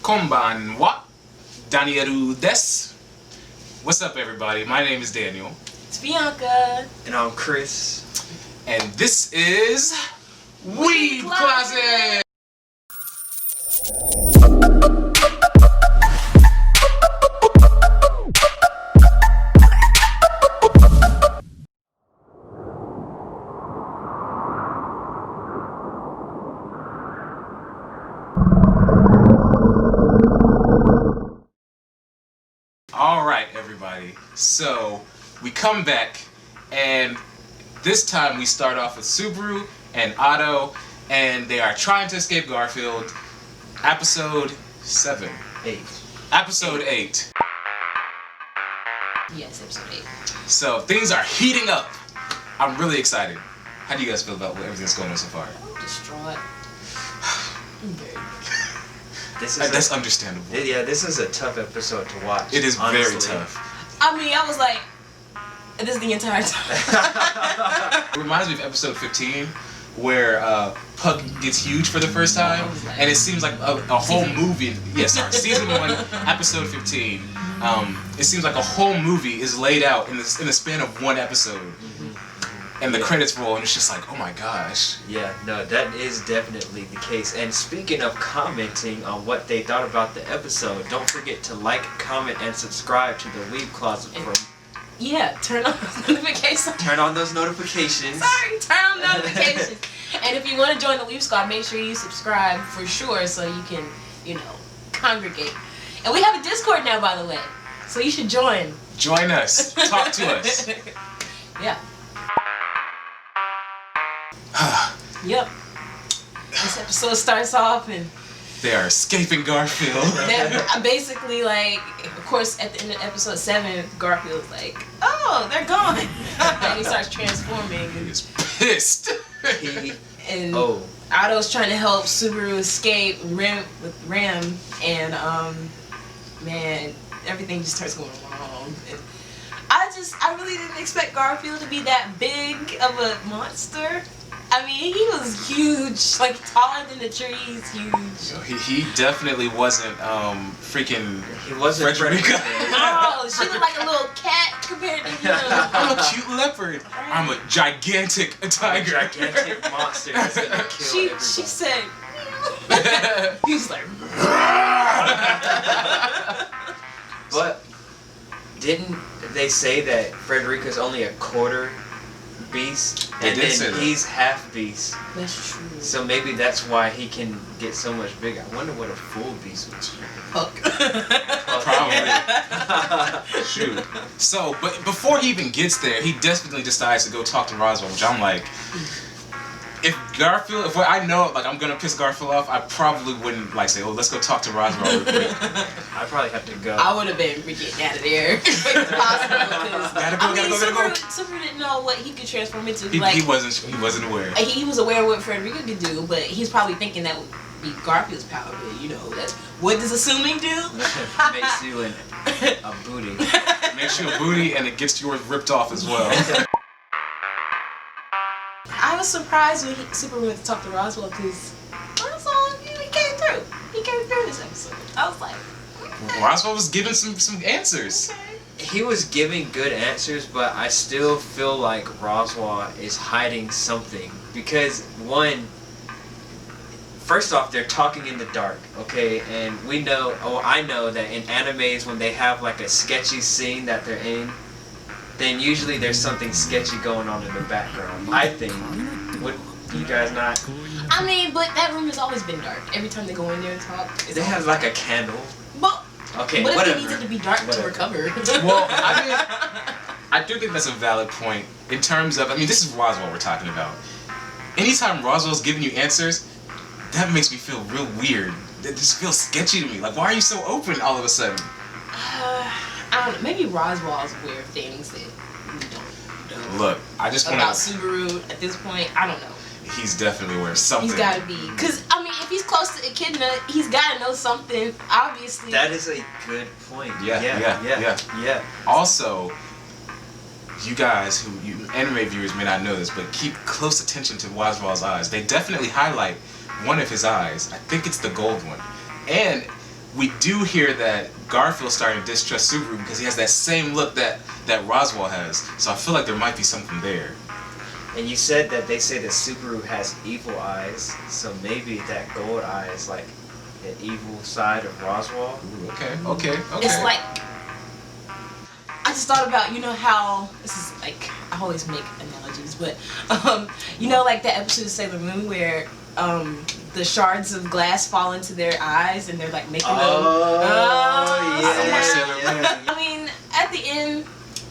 Konbanwa, Danieru desu. What's up, everybody? My name is Daniel. It's Bianca. And I'm Chris. And this is Weeb Closet! Alright, everybody. So, we come back, and this time we start off with Subaru and Otto, and they are trying to escape Garfield. Episode 7. 8. Episode 8. Yes, episode 8. So, things are heating up. I'm really excited. How do you guys feel about everything that's going on so far? I'm distraught. That's understandable. Yeah, this is a tough episode to watch. It is honestly. very tough. I mean, I was like, this the entire time. It reminds me of episode 15, where Puck gets huge for the first time, and it seems like a whole movie. Yes, sorry, season 1, episode 15. It seems like a whole movie is laid out in the span of one episode, and the credits roll, and it's just like, oh my gosh. Yeah, no, that is definitely the case. And speaking of commenting on what they thought about the episode, don't forget to like, comment, and subscribe to the Weeb Closet for. Yeah, turn on those notifications. Turn on those notifications. Sorry, turn on notifications. And if you want to join the Weeb Squad, make sure you subscribe for sure so you can, congregate. And we have a Discord now, by the way. So you should join. Join us. Talk to us. Yeah. Yep. This episode starts off and They are escaping Garfield. basically, of course, at the end of episode 7, Garfield's like, oh, they're gone. And he starts transforming. He is pissed. And Otto's trying to help Subaru escape with Ram, and man, everything just starts going wrong. And I really didn't expect Garfield to be that big of a monster. I mean, he was huge, taller than the trees, huge. He definitely wasn't freaking. He wasn't Frederica. No, she looked like a little cat compared to him. I'm a cute leopard. I'm a gigantic tiger. A gigantic monster that's gonna kill everybody. She said. He was like. But didn't they say that Frederica's only a quarter beast, and then he's half beast? That's true. So maybe that's why he can get so much bigger. I wonder what a full beast would be. Puck. Probably. Shoot. So, but before he even gets there, he desperately decides to go talk to Roswell, which I'm like, if I know I'm gonna piss Garfield off, I probably wouldn't say, oh, let's go talk to Roswell real quick. I'd probably have to go. I would have been getting out of there as quick as possible. Gotta go. Subaru didn't know what he could transform into. He wasn't aware. He was aware of what Frederica could do, but he's probably thinking that would be Garfield's power. But that's what does assuming do? Makes you a booty. Makes you a booty, and it gets yours ripped off as well. I was surprised when Subaru went to talk to Roswell, because Roswell, he came through. He came through this episode. I was like, okay. Roswell was giving some answers. Okay. He was giving good answers, but I still feel like Roswell is hiding something. Because first off, they're talking in the dark, okay? And I know that in animes, when they have a sketchy scene that they're in, then usually there's something sketchy going on in the background. I think. Would you guys not? I mean, but that room has always been dark. Every time they go in there and talk. They have a candle. But okay, what whatever. if it needs it to be dark to recover? Well, I do think that's a valid point in terms of, this is Roswell we're talking about. Anytime Roswell's giving you answers, that makes me feel real weird. It just feels sketchy to me. Why are you so open all of a sudden? I don't know. Maybe Roswell's aware of things that we don't know. Look, I just want about Subaru at this point. I don't know. He's definitely aware of something. He's got to be. Because, if he's close to Echidna, he's got to know something, obviously. That is a good point. Yeah. Also, you guys anime viewers may not know this, but keep close attention to Roswell's eyes. They definitely highlight one of his eyes. I think it's the gold one. And we do hear that Garfield's starting to distrust Subaru because he has that same look that Roswell has. So I feel like there might be something there. And you said that they say that Subaru has evil eyes, so maybe that gold eye is like the evil side of Roswell. Ooh, okay. It's like, I just thought about, you know how, this is like, I always make analogies, but, you know, like that episode of Sailor Moon where the shards of glass fall into their eyes and they're like making them. Yeah. I mean, at the end,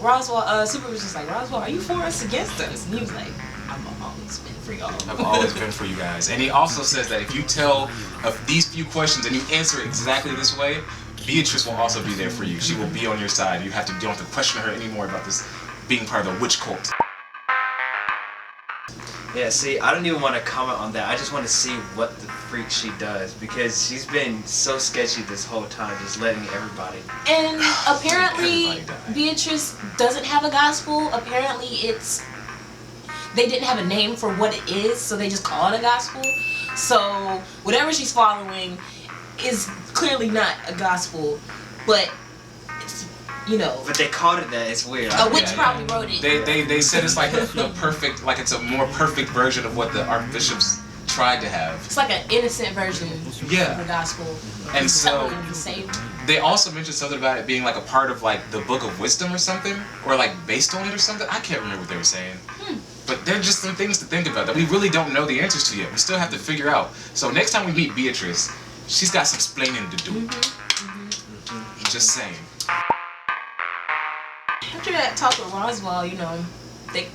Roswell, Super was just like, Roswell, are you for us, against us? And he was like, I've always been for y'all. I've always been for you guys. And he also says that if you tell of these few questions and you answer exactly this way, Beatrice will also be there for you. She will be on your side. You don't have to question her anymore about this being part of the witch cult. Yeah, see, I don't even want to comment on that. I just want to see what the freak she does because she's been so sketchy this whole time, just letting everybody. And apparently, Beatrice doesn't have a gospel. Apparently, they didn't have a name for what it is, so they just call it a gospel. So whatever she's following is clearly not a gospel, but it's, you know. But they called it that. It's weird. A witch probably wrote it. They said it's like the perfect, like it's a more perfect version of what the archbishops tried to have. It's like an innocent version of the gospel. And so the same. they also mentioned something about it being like a part of like the Book of Wisdom or something, or like based on it or something. I can't remember what they were saying. But they're just some things to think about that we really don't know the answers to yet. We still have to figure out. So next time we meet Beatrice, she's got some explaining to do. Just saying. After that talk with Roswell, you know, they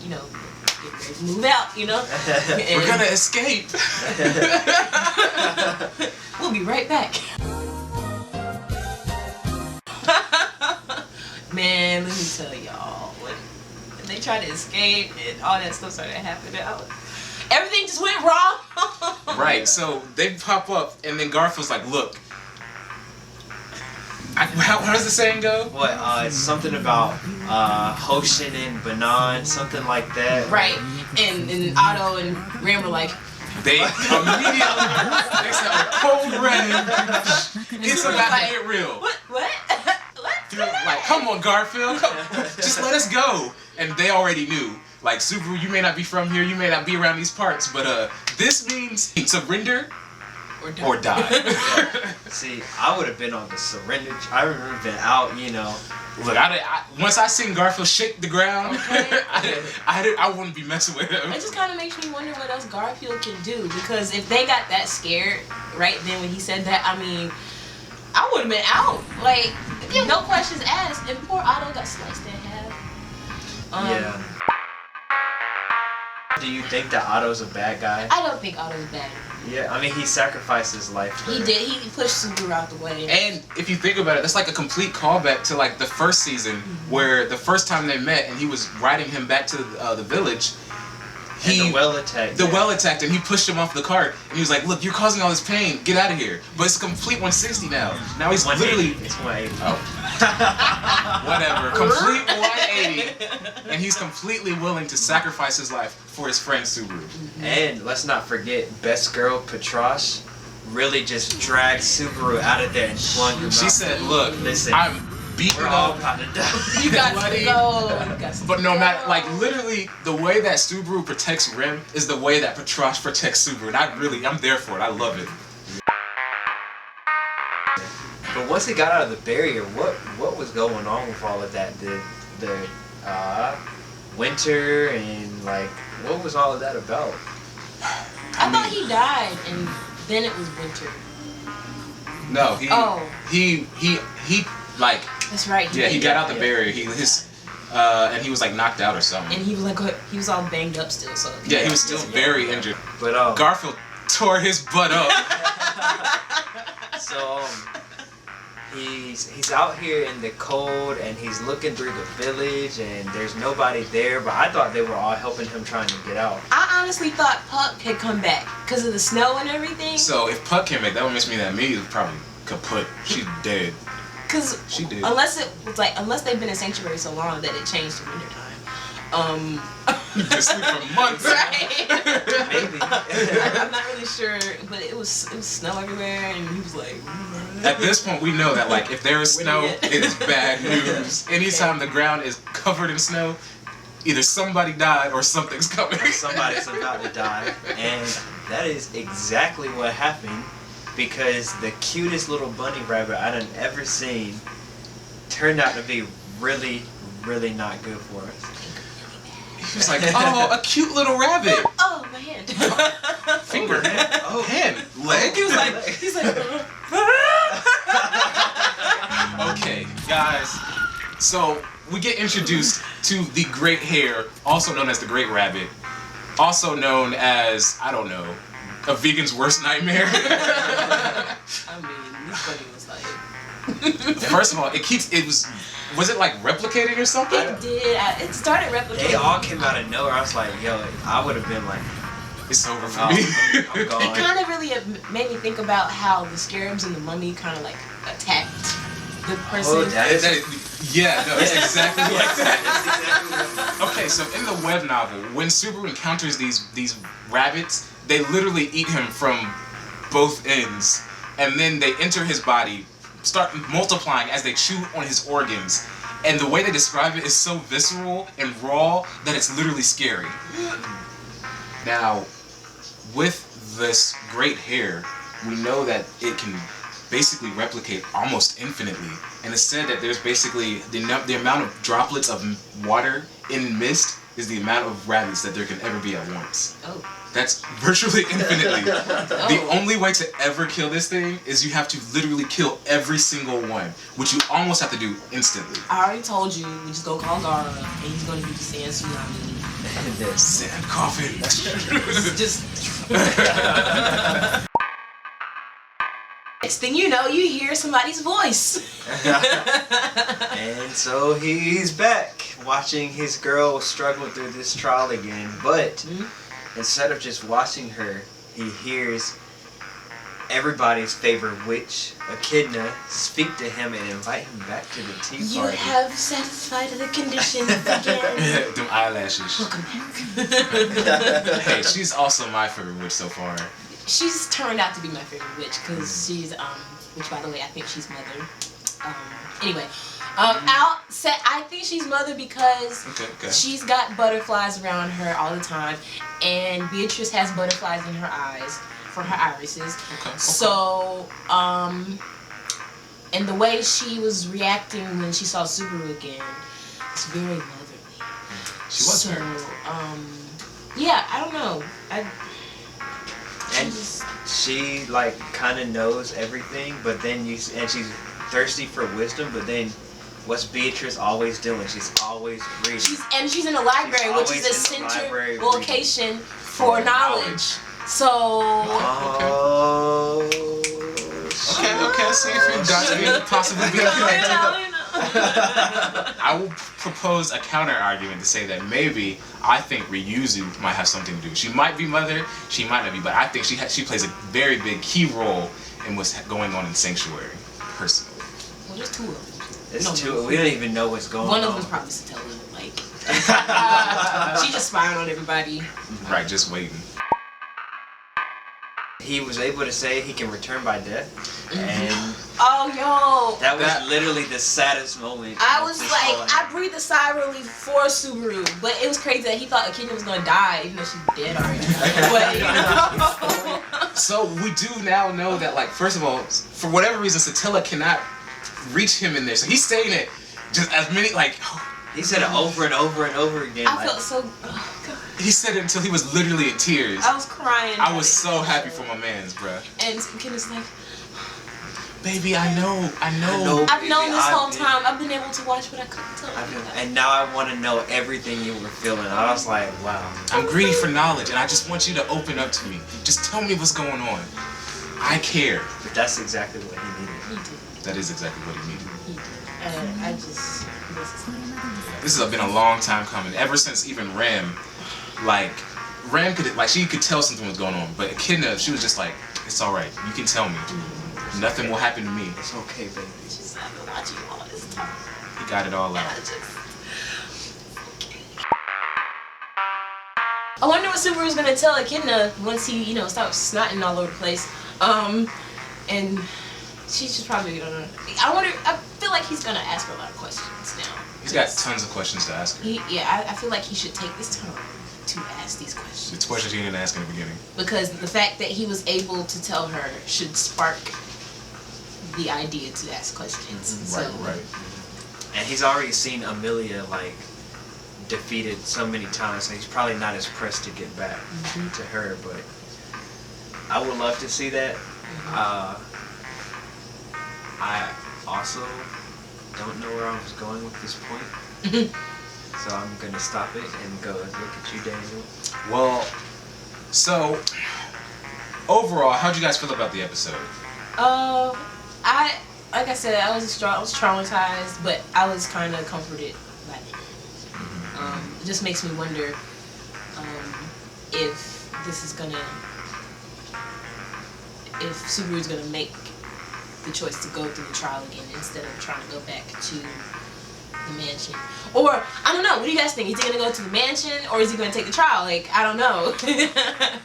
move out, you know. We're gonna escape. We'll be right back. Man, let me tell y'all, when they tried to escape and all that stuff started happening, everything just went wrong. Right, so they pop up and then Garfield's like, look, how does the saying go? What? It's something about Hoshin and Banan, something like that. Right, and Otto and Ram were like, they immediately they said a cold red. It's about to get real. What? Like, come on, Garfield, just let us go. And they already knew. Like, Subaru, you may not be from here, you may not be around these parts, but this means surrender or die. See, I would have been on the surrender. I would have been out, you know. Look, once I seen Garfield shake the ground, I wouldn't be messing with him. It just kind of makes me wonder what else Garfield can do, because if they got that scared right then when he said that, I mean, I would have been out. Like, no questions asked, and poor Otto got sliced in half. Yeah. Do you think that Otto's a bad guy? I don't think Otto's bad. Yeah, I mean, he sacrificed his life for He did. He pushed Subaru out the way. And if you think about it, that's like a complete callback to like the first season, where the first time they met and he was riding him back to the village. The well attacked. The well attacked, and he pushed him off the cart, and he was like, "Look, you're causing all this pain. Get out of here." But it's a complete 160 now. Now he's literally. It's 180. Oh. Whatever. Complete 180, and he's completely willing to sacrifice his life for his friend Subaru. And let's not forget, best girl Petrash really just dragged Subaru out of there and flung him out. She said, "Look, listen, I'm beaten we're all up. about to die. You got to go. But no matter, like literally, the way that Subaru protects Rim is the way that Petrash protects Subaru, and I'm there for it. I love it. But once he got out of the barrier, what was going on with all of that? The winter and like, what was all of that about? I thought he died, and then it was winter. No, he like. That's right. He got out the barrier. And he was like knocked out or something. And he was like, he was all banged up still. So yeah, he was still very injured. But Garfield tore his butt up. So he's out here in the cold and he's looking through the village and there's nobody there. But I thought they were all helping him trying to get out. I honestly thought Puck had come back because of the snow and everything. So if Puck came back, that would mean that Minnie was probably kaput. She's dead. Because she did. Unless they've been in Sanctuary so long that it changed to winter time. Been asleep for months. Right. Maybe. I'm not really sure, but it was snow everywhere, and he was like. At this point, we know that like if there is snow, it is bad news. Anytime the ground is covered in snow, either somebody died or something's coming. Somebody's about to die, and that is exactly what happened. Because the cutest little bunny rabbit I done ever seen turned out to be really, really not good for us. He was like, oh, a cute little rabbit. Oh, my hand. Finger, hand, leg. He was like, he's like. Okay, guys. So we get introduced to the great hare, also known as the great rabbit, also known as, I don't know, a vegan's worst nightmare. I mean, this bunny was like. First of all, was it like replicating or something? It did. It started replicating. They all came out of nowhere. I was like, yo, I would have been like, It's over for me. I'm gone. It kind of really made me think about how the scarabs and the mummy kind of like attacked the person. Oh, that's exactly like that. exactly Okay, so in the web novel, when Subaru encounters these rabbits, they literally eat him from both ends, and then they enter his body, start multiplying as they chew on his organs, and the way they describe it is so visceral and raw that it's literally scary. Now, with this great hare, we know that it can basically replicate almost infinitely, and it's said that there's basically the amount of droplets of water in mist is the amount of rabbits that there can ever be at once. Oh. That's virtually infinitely. The only way to ever kill this thing is you have to literally kill every single one, which you almost have to do instantly. I already told you, we just go call Gara, and he's gonna be the sand tsunami. Sand coffin. Just. Next thing you know, you hear somebody's voice. And so he's back, watching his girl struggle through this trial again, but instead of just watching her, he hears everybody's favorite witch, Echidna, speak to him and invite him back to the tea party. You have satisfied the conditions again. Them eyelashes. Welcome back. Hey, she's also my favorite witch so far. She's turned out to be my favorite witch because she's which by the way I think she's mother. Anyway, I think she's mother because she's got butterflies around her all the time, and Beatrice has butterflies in her eyes for her irises. Okay. So and the way she was reacting when she saw Subaru again, it's very motherly. She was so, very yeah, I don't know. And she like kind of knows everything, but then and she's thirsty for wisdom. But then, what's Beatrice always doing? She's always reading. She's in a library, which is a center location for knowledge. So. Oh. Okay. See if you got possibly be connected. I will propose a counter argument to say that maybe I think Ryuzu might have something to do. She might be mother, she might not be, but I think she plays a very big key role in what's going on in Sanctuary, personally. Well, there's two of them. There's two. We don't even know what's going on. One of them's probably Satella, like. She's just spying on everybody. Right, just waiting. He was able to say he can return by death, and that was literally the saddest moment. I was like, I breathed a sigh of relief for Subaru, but it was crazy that he thought Echidna was gonna die, even though she's dead already. But, you know. So we do now know that, like, first of all, for whatever reason, Satella cannot reach him in there, so he's saying it just as many, like. He said it over and over and over again. I felt so. Oh God. He said it until he was literally in tears. I was crying. I was so happy for my mans, bruh. And Echidna's like, baby, I know. I've known this whole time. I've been able to watch, but I couldn't tell you. And now I want to know everything you were feeling. I was like, wow. I'm greedy for knowledge, and I just want you to open up to me. Just tell me what's going on. I care. But that's exactly what he needed. He did. That is exactly what he needed. He did. I just. This has been a long time coming. Ever since even Ram she could tell something was going on, but Echidna, she was just like, it's all right. You can tell me. Nothing will happen to me. It's okay, baby. She's not been watching all this time. He got it all out. I wonder what Subaru's gonna tell Echidna once he, you know, stops snotting all over the place. And she's just probably gonna. I feel like he's gonna ask her a lot of questions now. He's got tons of questions to ask her. I feel like he should take this time to ask these questions. It's questions he didn't ask in the beginning. Because the fact that he was able to tell her should spark the idea to ask questions. Right. And he's already seen Amelia like defeated so many times, so he's probably not as pressed to get back to her. But I would love to see that. I also don't know where I was going with this point. So I'm going to stop it and go and look at you, Daniel. Well, so overall, how'd you guys feel about the episode? Like I said, I was traumatized, but I was kind of comforted by it. It just makes me wonder if Subaru's gonna make the choice to go through the trial again instead of trying to go back to the mansion. Or, I don't know, what do you guys think? Is he gonna go to the mansion or is he gonna take the trial? Like, I don't know.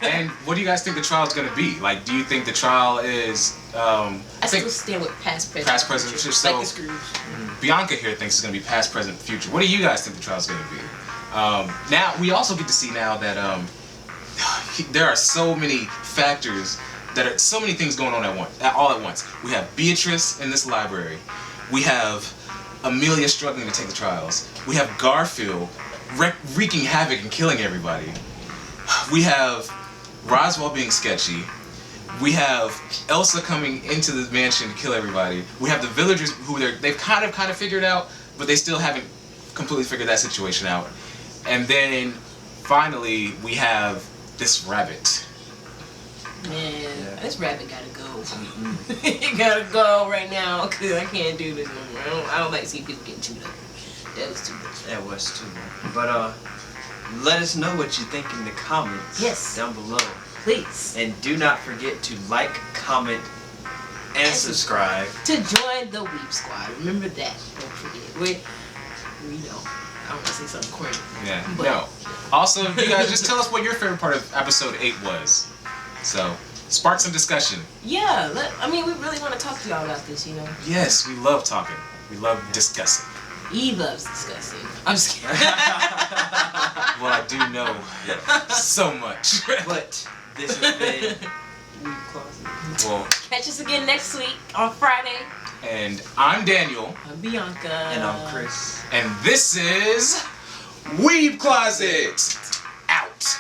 And what do you guys think the trial is gonna be? Like, do you think the trial is, I still stand with past, present, future. So, like the Scrooge. Bianca here thinks it's gonna be past, present, future. What do you guys think the trial is gonna be? Now, we also get to see now that there are so many factors, that are so many things going on all at once. We have Beatrice in this library. We have Amelia struggling to take the trials. We have Garfiel wreaking havoc and killing everybody. We have Roswell being sketchy. We have Elsa coming into the mansion to kill everybody. We have the villagers who they've kind of figured out, but they still haven't completely figured that situation out. And then finally we have this rabbit. Man, this rabbit gotta go. He gotta go right now because I can't do this no more. I don't like to see people getting chewed up. That was too much. That was too much. But let us know what you think in the comments down below. Please. And do not forget to like, comment, and subscribe. To join the Weeb Squad. Remember that. Don't forget. We know. I don't want to say something corny. Yeah. But, no. Also, you guys just tell us what your favorite part of episode 8 was. So, spark some discussion. Yeah. We really want to talk to y'all about this, you know? Yes, we love talking. We love discussing. He loves discussing. I'm just kidding. Well, I do know so much. But this has been Weeb Closet. Well, catch us again next week on Friday. And I'm Daniel. I'm Bianca. And I'm Chris. And this is Weeb Closet. Out.